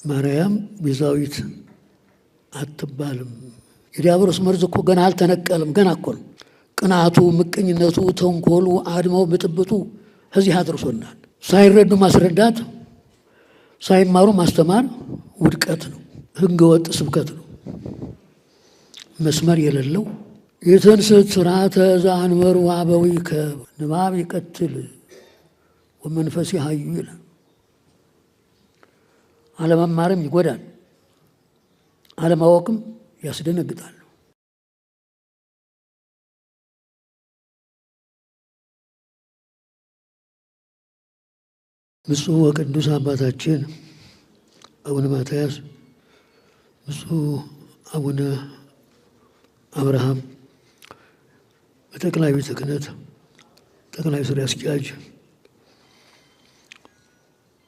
ማርያም ቤዛዊት አትባልም። የዲያብሎስ መርዝ እኮ ገና አልተነቀለም። ገና እኮ ነው። ቅናቱ፣ ምቀኝነቱ፣ ተንኮሉ፣ አድማው፣ ብጥብጡ እዚህ አድርሶናል። ሳይረዱ ማስረዳት፣ ሳይማሩ ማስተማር ውድቀት ነው። ሕገ ወጥ ስብከት ነው። መስመር የሌለው የተንሥእ ሥርዓተ ዘአንበሩ አበዊከ ንባብ ይቀትል ወመንፈስ ይሃዩ ይላል። አለመማርም ይጎዳል፣ አለማወቅም ያስደነግጣል። ብፁዕ ወቅዱስ አባታችን አቡነ ማትያስ፣ ብፁዕ አቡነ አብርሃም በጠቅላይ ቤተ ክህነት ጠቅላይ ሥራ አስኪያጅ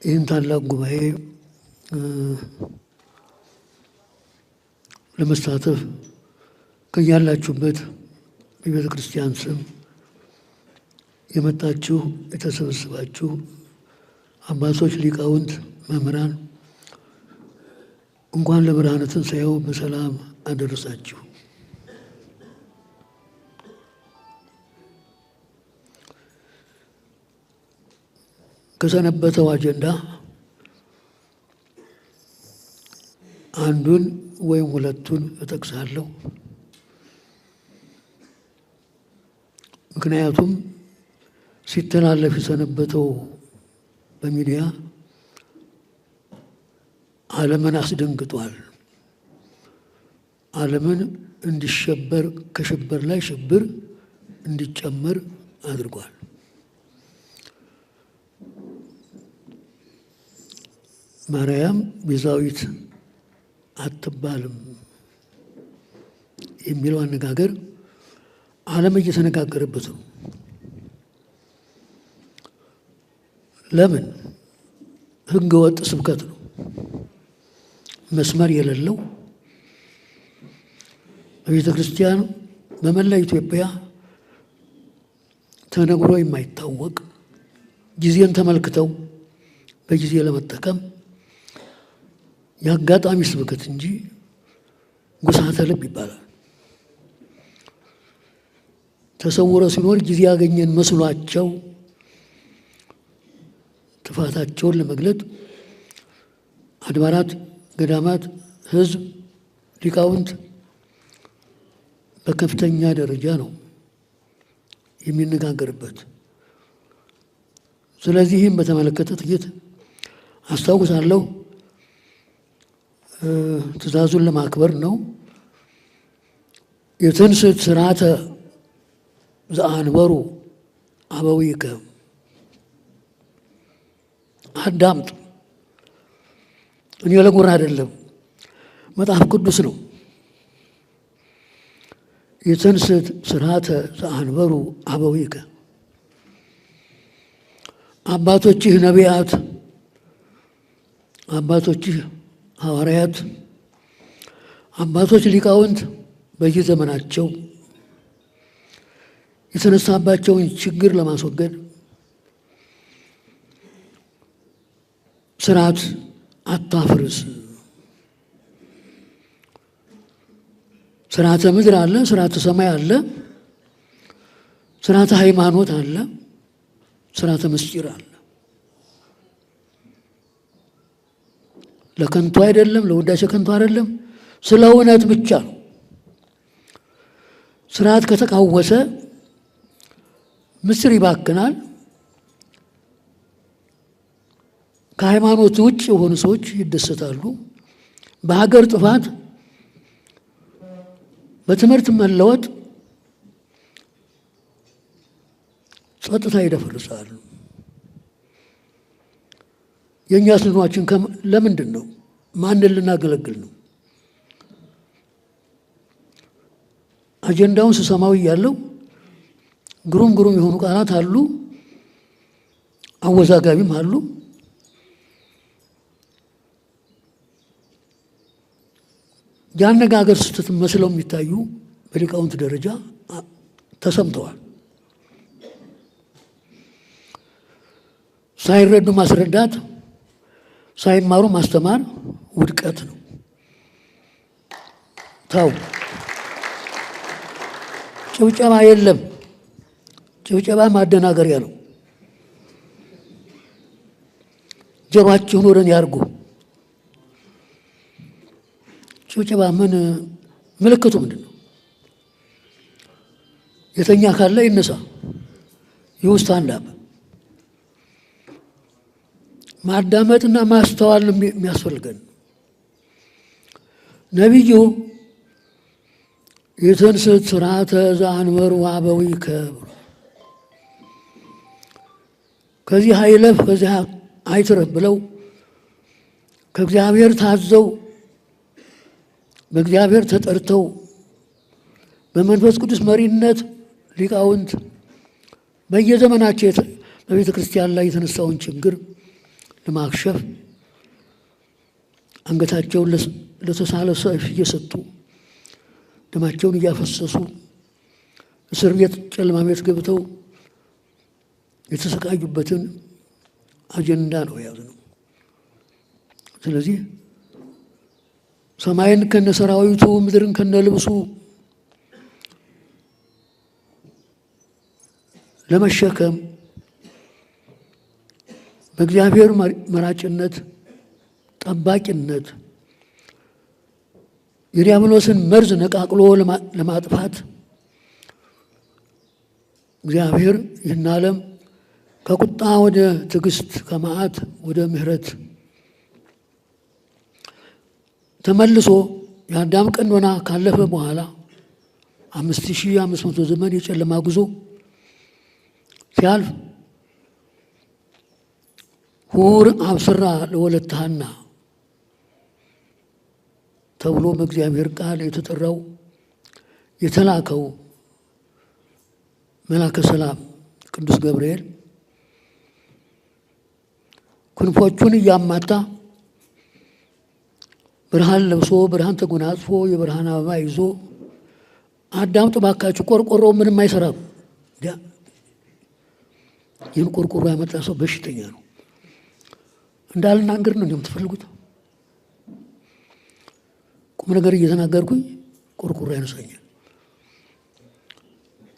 ይህን ታላቅ ጉባኤ ለመሳተፍ ከያላችሁበት የቤተ ክርስቲያን ስም የመጣችሁ የተሰበሰባችሁ አባቶች፣ ሊቃውንት፣ መምህራን እንኳን ለብርሃነ ትንሣኤው በሰላም አደረሳችሁ። ከሰነበተው አጀንዳ አንዱን ወይም ሁለቱን እጠቅሳለሁ። ምክንያቱም ሲተላለፍ የሰነበተው በሚዲያ ዓለምን አስደንግጧል። ዓለምን እንዲሸበር ከሽብር ላይ ሽብር እንዲጨመር አድርጓል። ማርያም ቤዛዊት አትባልም የሚለው አነጋገር ዓለም እየተነጋገረበት ነው። ለምን? ሕገ ወጥ ስብከት ነው። መስመር የሌለው በቤተ ክርስቲያን በመላ ኢትዮጵያ ተነግሮ የማይታወቅ ጊዜን ተመልክተው በጊዜ ለመጠቀም የአጋጣሚ ስብከት እንጂ ጉሳተ ልብ ይባላል። ተሰውረ ሲኖር ጊዜ ያገኘን መስሏቸው ጥፋታቸውን ለመግለጥ አድባራት፣ ገዳማት፣ ሕዝብ፣ ሊቃውንት በከፍተኛ ደረጃ ነው የሚነጋገርበት። ስለዚህም በተመለከተ ጥቂት አስታውሳለሁ። ትእዛዙን ለማክበር ነው። የተንሥእ ሥርዓተ ዘአንበሩ አበዊከ። አዳምጥ። እኔ ለጉራ አይደለም፣ መጽሐፍ ቅዱስ ነው። የተንሥእ ሥርዓተ ዘአንበሩ አበዊከ። አባቶችህ ነቢያት፣ አባቶችህ ሐዋርያት፣ አባቶች ሊቃውንት በየዘመናቸው የተነሳባቸውን ችግር ለማስወገድ ስርዓት አታፍርስ። ስርዓተ ምድር አለ፣ ስርዓተ ሰማይ አለ፣ ስርዓተ ሃይማኖት አለ፣ ስርዓተ ምስጢር አለ። ለከንቱ አይደለም፣ ለውዳሴ ከንቱ አይደለም፣ ስለ እውነት ብቻ ነው። ስርዓት ከተቃወሰ ምስጢር ይባክናል። ከሃይማኖት ውጭ የሆኑ ሰዎች ይደሰታሉ። በሀገር ጥፋት፣ በትምህርት መለወጥ ጸጥታ ይደፈርሳሉ። የእኛ ስኗችን ለምንድን ነው? ማንን ልናገለግል ነው? አጀንዳውን ስሰማዊ ያለው ግሩም ግሩም የሆኑ ቃላት አሉ፣ አወዛጋቢም አሉ። የአነጋገር ስህተት መስለው የሚታዩ በሊቃውንት ደረጃ ተሰምተዋል። ሳይረዱ ማስረዳት፣ ሳይማሩ ማስተማር ውድቀት ነው። ተው፣ ጭብጨባ የለም። ጭብጨባ ማደናገሪያ ነው። ጆሮአችሁን ወደ እኔ ያርጉ። ጭብጨባ ምን ምልክቱ ምንድን ነው? የተኛ ካለ ይነሳ፣ ይውስጥ አንዳም ማዳመጥና ማስተዋል የሚያስፈልገን። ነቢዩ የተንሥእ ሥርዓተ ዘአንበሩ አበዊከ ከዚህ አይለፍ ከዚህ አይትረፍ ብለው ከእግዚአብሔር ታዘው በእግዚአብሔር ተጠርተው በመንፈስ ቅዱስ መሪነት ሊቃውንት በየዘመናቸው በቤተ ክርስቲያን ላይ የተነሳውን ችግር ለማክሸፍ አንገታቸውን ለተሳለ ሰይፍ እየሰጡ ደማቸውን እያፈሰሱ እስር ቤት ጨለማ ቤት ገብተው የተሰቃዩበትን አጀንዳ ነው የያዝነው። ስለዚህ ሰማይን ከነሰራዊቱ ምድርን ከነልብሱ ለመሸከም በእግዚአብሔር መራጭነት ጠባቂነት የዲያብሎስን መርዝ ነቃቅሎ ለማጥፋት እግዚአብሔር ይህን ዓለም ከቁጣ ወደ ትዕግስት ከመዓት ወደ ምሕረት ተመልሶ የአዳም ቀኖና ካለፈ በኋላ 5500 ዘመን የጨለማ ጉዞ ሲያልፍ ሁር አብስራ ለወለተ ሐና ተብሎ በእግዚአብሔር ቃል የተጠራው የተላከው መልአከ ሰላም ቅዱስ ገብርኤል ክንፎቹን እያማታ ብርሃን ለብሶ ብርሃን ተጎናጽፎ የብርሃን አበባ ይዞ አዳምጡ ባካችሁ፣ ቆርቆሮ ምንም አይሰራም። ይህን ቆርቆሮ ያመጣ ሰው በሽተኛ ነው። እንዳልናገር ነው እንደምትፈልጉት? ቁም ነገር እየተናገርኩኝ ቆርቆሮ ያነሳኛል።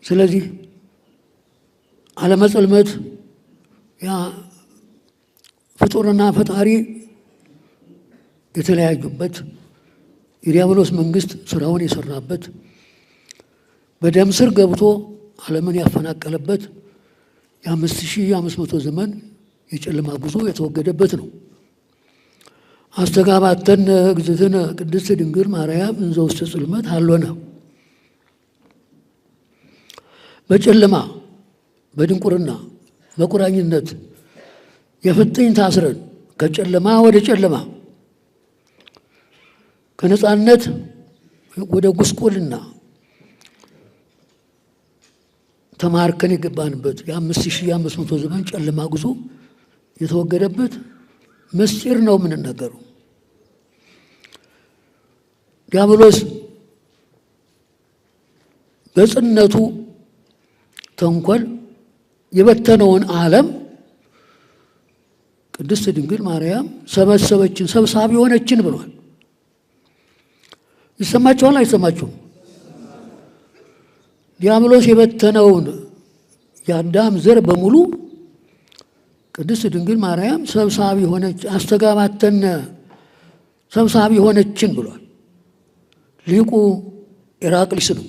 ስለዚህ ዓለመ ጽልመት ያ ፍጡርና ፈጣሪ የተለያዩበት የዲያብሎስ መንግስት ስራውን የሰራበት በደም ስር ገብቶ ዓለምን ያፈናቀለበት የ5500 ዘመን የጨለማ ጉዞ የተወገደበት ነው። አስተጋባተነ እግዝእትነ ቅድስት ድንግል ማርያም እንዘ ውስተ ጽልመት ሀሎነ። በጨለማ በድንቁርና በቁራኝነት የፍጥኝ ታስረን ከጨለማ ወደ ጨለማ ከነፃነት ወደ ጉስቁልና ተማርከን የገባንበት የ5500 ዘመን ጨለማ ጉዞ የተወገደበት ምስጢር ነው የምንነገረው። ዲያብሎስ በጽነቱ ተንኮል የበተነውን ዓለም ቅድስት ድንግል ማርያም ሰበሰበችን፣ ሰብሳቢ ሆነችን ብሏል። ይሰማችኋል አይሰማችሁም? ዲያብሎስ የበተነውን የአዳም ዘር በሙሉ ቅድስት ድንግል ማርያም ሰብሳቢ ሆነች፣ አስተጋባተነ ሰብሳቢ ሆነችን ብሏል። ሊቁ ኢራቅሊስ ነው።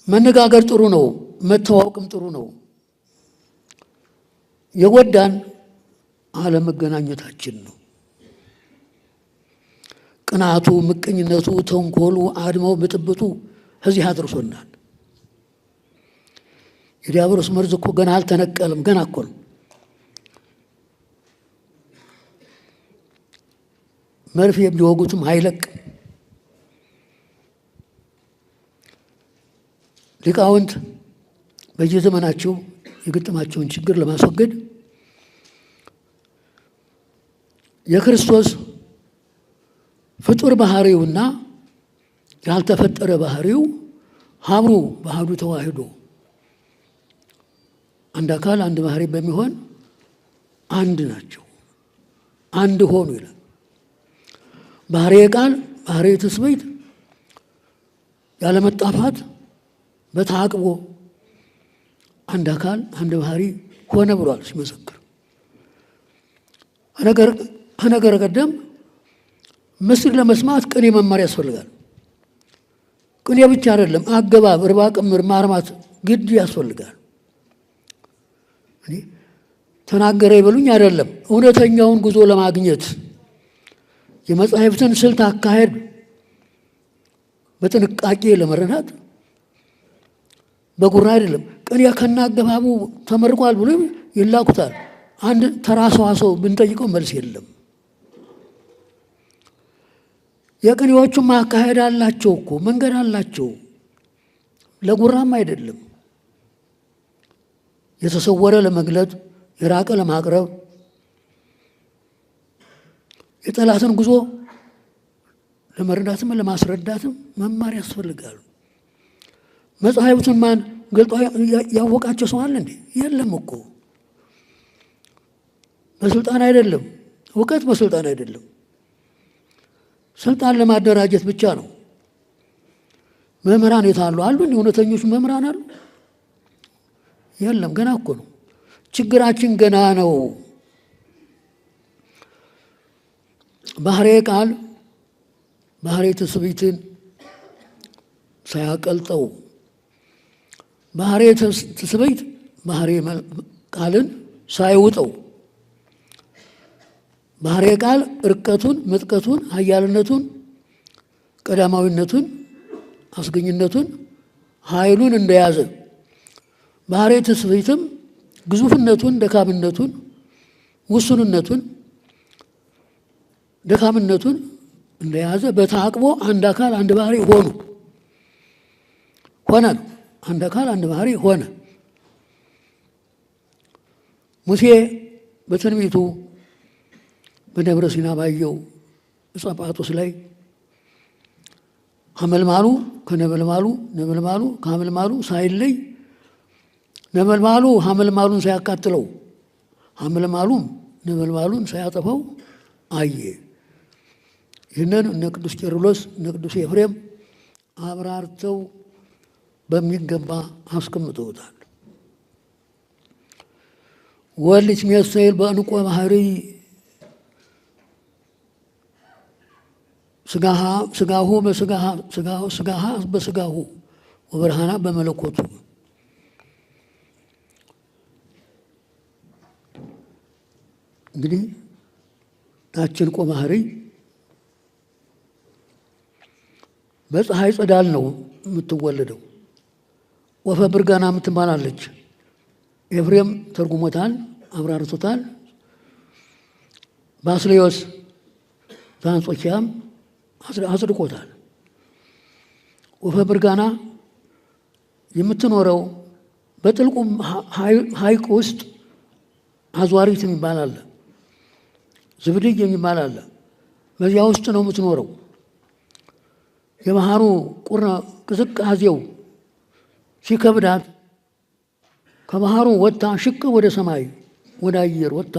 መነጋገር ጥሩ ነው፣ መተዋወቅም ጥሩ ነው። የጎዳን አለመገናኘታችን ነው። ቅናቱ፣ ምቀኝነቱ፣ ተንኮሉ፣ አድማው፣ ብጥብጡ እዚህ አድርሶናል። የዲያብሎስ መርዝ እኮ ገና አልተነቀልም፣ ገና እኮ ነው። መርፌ ቢወጉትም አይለቅም። ሊቃውንት በየዘመናቸው የገጠማቸውን ችግር ለማስወገድ የክርስቶስ ፍጡር ባህሪውና ያልተፈጠረ ባህሪው ሀብሩ ባህዱ ተዋህዶ አንድ አካል አንድ ባህሪ በሚሆን አንድ ናቸው። አንድ ሆኑ ይላል። ባህርየ ቃል ባህርየ ትስብእት ያለመጣፋት በተዓቅቦ አንድ አካል አንድ ባህሪ ሆነ ብሏል ሲመሰክር። ከነገር ቀደም ምስጢር ለመስማት ቅኔ መማር ያስፈልጋል። ቅኔ ብቻ አይደለም፣ አገባብ፣ እርባ ቅምር ማርማት ግድ ያስፈልጋል። ተናገረ ይበሉኝ አይደለም፣ እውነተኛውን ጉዞ ለማግኘት የመጻሕፍትን ስልት አካሄድ በጥንቃቄ ለመረዳት በጉራ አይደለም። ቅኔ ከናገባቡ ተመርቋል ብሎ ይላኩታል። አንድ ተራ ሰዋሰው ብንጠይቀው መልስ የለም። የቅኔዎቹም ማካሄድ አላቸው እኮ መንገድ አላቸው። ለጉራም አይደለም። የተሰወረ ለመግለጥ የራቀ ለማቅረብ የጠላትን ጉዞ ለመረዳትም ለማስረዳትም መማር ያስፈልጋል። መጽሐፍቱን ማን ገልጦ ያወቃቸው ሰው አለ እንዴ? የለም እኮ። በስልጣን አይደለም፣ እውቀት በስልጣን አይደለም። ስልጣን ለማደራጀት ብቻ ነው። መምህራን የታሉ አሉ? እውነተኞች መምህራን አሉ? የለም። ገና እኮ ነው። ችግራችን ገና ነው። ባህርየ ቃል ባህርየ ትስብእትን ሳያቀልጠው፣ ባህርየ ትስብእት ባህርየ ቃልን ሳይውጠው፣ ባህርየ ቃል እርቀቱን፣ ምጥቀቱን፣ ኃያልነቱን፣ ቀዳማዊነቱን፣ አስገኝነቱን፣ ኃይሉን እንደያዘ ባህርየ ትስብእትም ግዙፍነቱን፣ ደካምነቱን፣ ውሱንነቱን፣ ደካምነቱን እንደያዘ በተዓቅቦ አንድ አካል አንድ ባህሪ ሆነ ነው። አንድ አካል አንድ ባህሪ ሆነ። ሙሴ በትንቢቱ በደብረ ሲና ባየው ዕፀ ጳጦስ ላይ ሐመልማሉ ከነበልባሉ ነበልባሉ ከሐመልማሉ ሳይለይ ነበልባሉ ሐመልማሉን ሳያቃጥለው ሐመልማሉም ነበልባሉን ሳያጠፋው አየ። ይህንን እነ ቅዱስ ቄርሎስ እነ ቅዱስ ኤፍሬም አብራርተው በሚገባ አስቀምጠውታል። ወልድ ይትሜሰል በዕንቆ ባህርይ ስጋሁ ስጋሃ በስጋሁ ወብርሃና በመለኮቱ። እንግዲህ ታች ዕንቆ ባህርይ በፀሐይ ጸዳል ነው የምትወለደው። ወፈ ብርጋና የምትባላለች። ኤፍሬም ተርጉሞታል፣ አብራርቶታል። ባስልዮስ ዘአንጾኪያም አጽድቆታል። ወፈ ብርጋና የምትኖረው በጥልቁ ሐይቅ ውስጥ አዟሪት የሚባል አለ፣ ዝብድይ የሚባል አለ። በዚያ ውስጥ ነው የምትኖረው። የባህሩ ቅዝቃዜው ሲከብዳት ከባህሩ ወጥታ ሽቅ ወደ ሰማይ ወደ አየር ወጥታ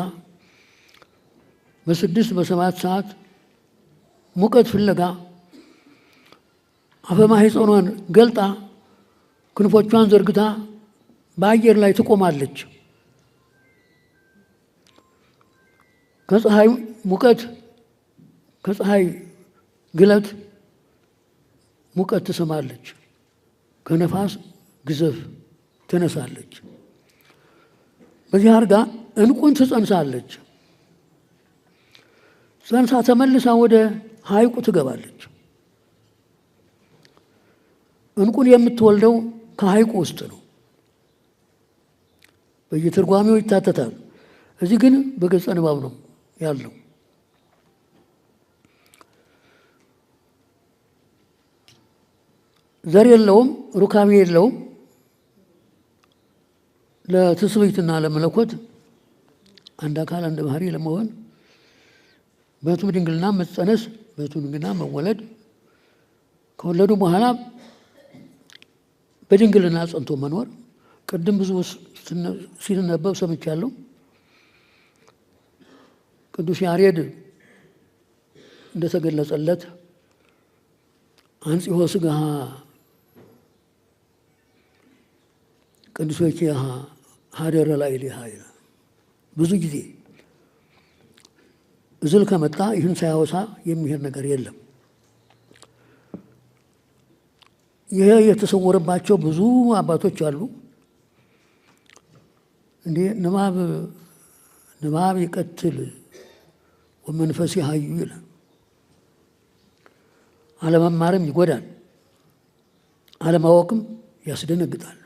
በ6 በ7 ሰዓት ሙቀት ፍለጋ አፈ ማኅፀኗን ገልጣ ክንፎቿን ዘርግታ በአየር ላይ ትቆማለች። ከፀሐይ ሙቀት ከፀሐይ ግለት ሙቀት ትሰማለች፣ ከነፋስ ግዘፍ ትነሳለች። በዚህ አድርጋ ዕንቁን ትጸንሳለች። ጸንሳ ተመልሳ ወደ ሐይቁ ትገባለች። ዕንቁን የምትወልደው ከሐይቁ ውስጥ ነው። በየትርጓሜው ይታተታል። እዚህ ግን በገጸ ንባብ ነው ያለው። ዘር የለውም፣ ሩካቤ የለውም። ለትስብእትና ለመለኮት አንድ አካል አንድ ባህሪ ለመሆን በሕቱም ድንግልና መጸነስ፣ በሕቱም ድንግልና መወለድ፣ ከወለዱ በኋላ በድንግልና ጸንቶ መኖር። ቅድም ብዙ ሲነበብ ሰምቻለሁ። ቅዱስ ያሬድ እንደተገለጸለት አንጽሖ ሥጋሃ ቅዱሶኪሃ ሀደረ ላዕሌሃ ይላል። ብዙ ጊዜ እዝል ከመጣ ይህን ሳያወሳ የሚሄድ ነገር የለም። ይሄ የተሰወረባቸው ብዙ አባቶች አሉ። እንዴ ንባብ ይቀትል ወመንፈስ ይሃዩ ይላል። አለመማርም ይጎዳል፣ አለማወቅም ያስደነግጣል።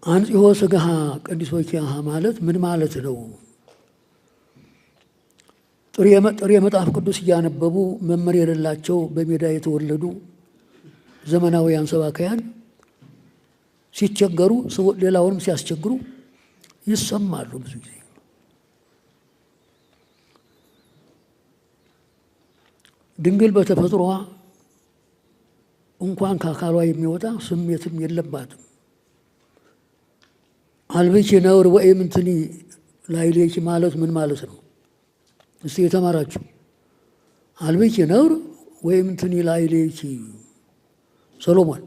አንጽሖ ሥጋሃ ቅዱሶኪሃ ማለት ምን ማለት ነው? ጥሬ መጽሐፍ ቅዱስ እያነበቡ መመሪያ የሌላቸው በሜዳ የተወለዱ ዘመናዊያን ሰባክያን ሲቸገሩ ሌላውንም ሲያስቸግሩ ይሰማሉ። ብዙ ጊዜ ድንግል በተፈጥሮዋ እንኳን ከአካሏ የሚወጣ ስሜትም የለባትም። አልብኪ ነውር ወኢምንትኒ ላዕሌኪ ማለት ምን ማለት ነው? እስቲ የተማራችሁ አልብኪ ነውር ወኢምንትኒ ላዕሌኪ ሰሎሞን።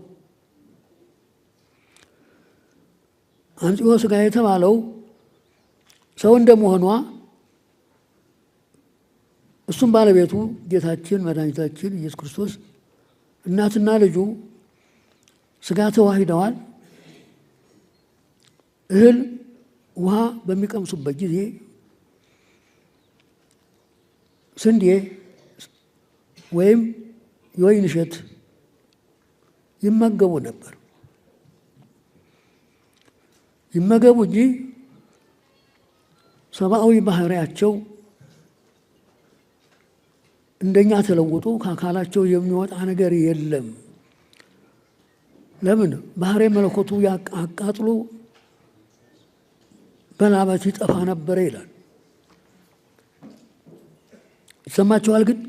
አንጽሖ ሥጋ የተባለው ሰው እንደመሆኗ እሱም ባለቤቱ ጌታችን መድኃኒታችን ኢየሱስ ክርስቶስ እናትና ልጁ ሥጋ ተዋሂደዋል። እህል ውሃ በሚቀምሱበት ጊዜ ስንዴ ወይም የወይን እሸት ይመገቡ ነበር። ይመገቡ እንጂ ሰብአዊ ባህሪያቸው እንደኛ ተለውጦ ከአካላቸው የሚወጣ ነገር የለም። ለምን? ባህሪ መለኮቱ አቃጥሎ በላበት ይጠፋ ነበረ ይላል። ይሰማችኋል? ግን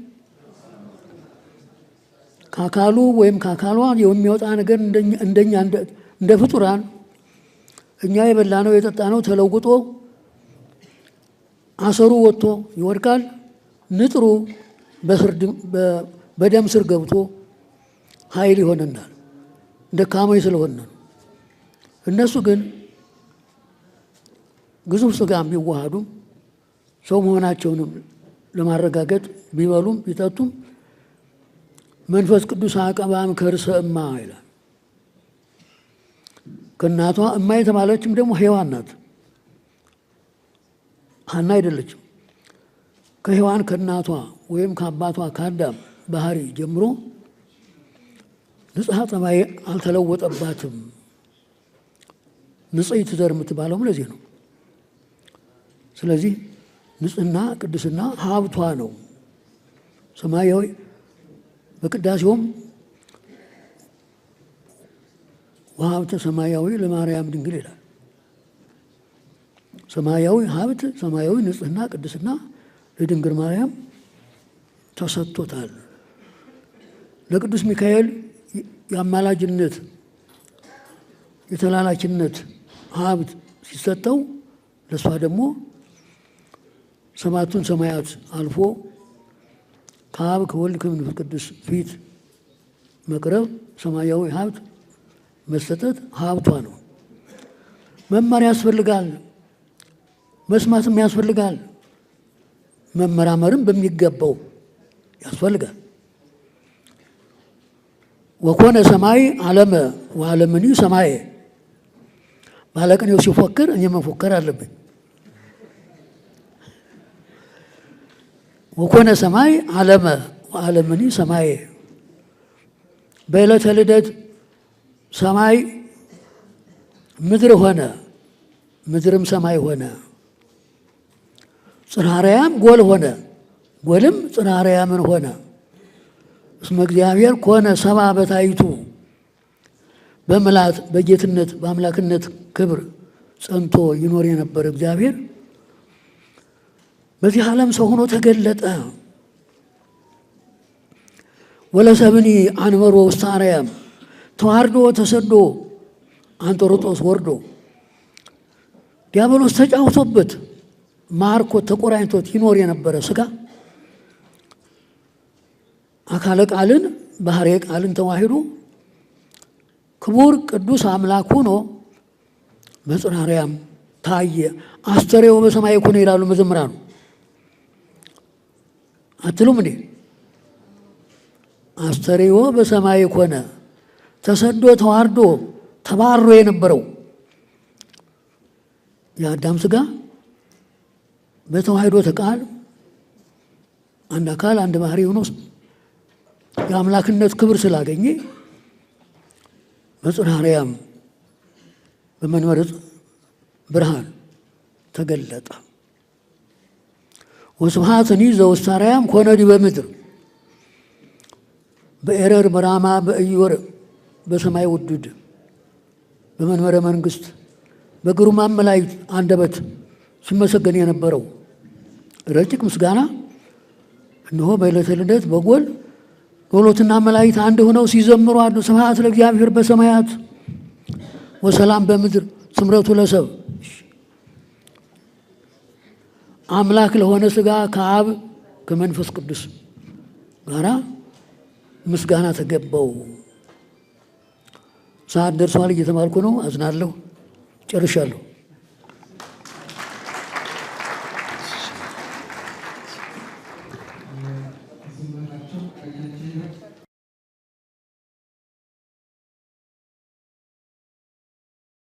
ከአካሉ ወይም ከአካሏ የሚወጣ ነገር እንደኛ እንደ ፍጡራን እኛ የበላነው የጠጣነው ተለውጦ አሰሩ ወጥቶ ይወድቃል። ንጥሩ በደም ስር ገብቶ ኃይል ይሆነናል። ደካሞች ስለሆነ ነው። እነሱ ግን ግዙፍ ሥጋ ቢዋሃዱም ሰው መሆናቸውንም ለማረጋገጥ ቢበሉም ቢጠጡም መንፈስ ቅዱስ አቀባም ከርሰ እማ ይላል። ከእናቷ እማ የተባለችም ደግሞ ሔዋን ናት፣ ሐና አይደለችም። ከሔዋን ከእናቷ ወይም ከአባቷ ከአዳም ባህሪ ጀምሮ ንጽሐ ጠባይ አልተለወጠባትም። ንጽሕት ዘር የምትባለውም ለዚህ ነው። ስለዚህ ንጽሕና ቅድስና ሀብቷ ነው። ሰማያዊ በቅዳሴውም ወሀብተ ሰማያዊ ለማርያም ድንግል ይላል። ሰማያዊ ሀብት፣ ሰማያዊ ንጽሕና ቅድስና ለድንግል ማርያም ተሰጥቶታል። ለቅዱስ ሚካኤል የአማላጅነት የተላላኪነት ሀብት ሲሰጠው ለእሷ ደግሞ ሰባቱን ሰማያት አልፎ ከአብ ከወልድ ከመንፈስ ቅዱስ ፊት መቅረብ ሰማያዊ ሀብት መሰጠት ሀብቷ ነው። መማር ያስፈልጋል፣ መስማትም ያስፈልጋል፣ መመራመርም በሚገባው ያስፈልጋል። ወኮነ ሰማይ ዓለመ ወዓለምኒ ሰማየ። ባለቅኔው ሲፎክር እኔ መፎከር አለብኝ። ወኮነ ሰማይ ዓለመ ወዓለምኒ ሰማየ። በዕለተ ልደት ሰማይ ምድር ሆነ፣ ምድርም ሰማይ ሆነ። ጽርሐ አርያም ጎል ሆነ፣ ጎልም ጽርሐ አርያምን ሆነ። እስመ እግዚአብሔር ኮነ ሰብአ በታይቱ። በምልአት በጌትነት በአምላክነት ክብር ጸንቶ ይኖር የነበረ እግዚአብሔር በዚህ ዓለም ሰው ሆኖ ተገለጠ። ወለሰብኒ አንበሮ ውስተ አርያም። ተዋርዶ ተሰዶ አንጦሮጦስ ወርዶ ዲያብሎስ ተጫውቶበት ማርኮት ተቆራኝቶት ይኖር የነበረ ሥጋ አካለ ቃልን ባህርየ ቃልን ተዋሂዶ ክቡር ቅዱስ አምላክ ሆኖ በጽርሐ አርያም ታየ። አስተርእዮ በሰማይ ኮነ ይላሉ መዘምራኑ። አትሉም እንዴ? አስተርእዮ በሰማይ ኮነ ተሰዶ ተዋርዶ ተባሮ የነበረው የአዳም ሥጋ በተዋሂዶ ተቃል አንድ አካል አንድ ባህሪ ሆኖ የአምላክነት ክብር ስላገኘ በጽርሐ አርያም በመንበረ ብርሃን ተገለጠ። ወስብሐትኒ ዘውስተ አርያም ኮነ ዲበ ምድር በኤረር በራማ በኢዮር በሰማይ ውዱድ በመንበረ መንግሥት በግሩማን መላእክት አንደበት ሲመሰገን የነበረው ረቂቅ ምስጋና እነሆ በዕለተ ልደት በጎል ሎሎትና መላእክት አንድ ሆነው ሲዘምሩ አሉ። ስብሐት ለእግዚአብሔር በሰማያት ወሰላም በምድር ስምረቱ ለሰብ። አምላክ ለሆነ ሥጋ ከአብ ከመንፈስ ቅዱስ ጋራ ምስጋና ተገባው። ሰዓት ደርሷል፣ እየተማልኩ ነው። አዝናለሁ። ጨርሻለሁ።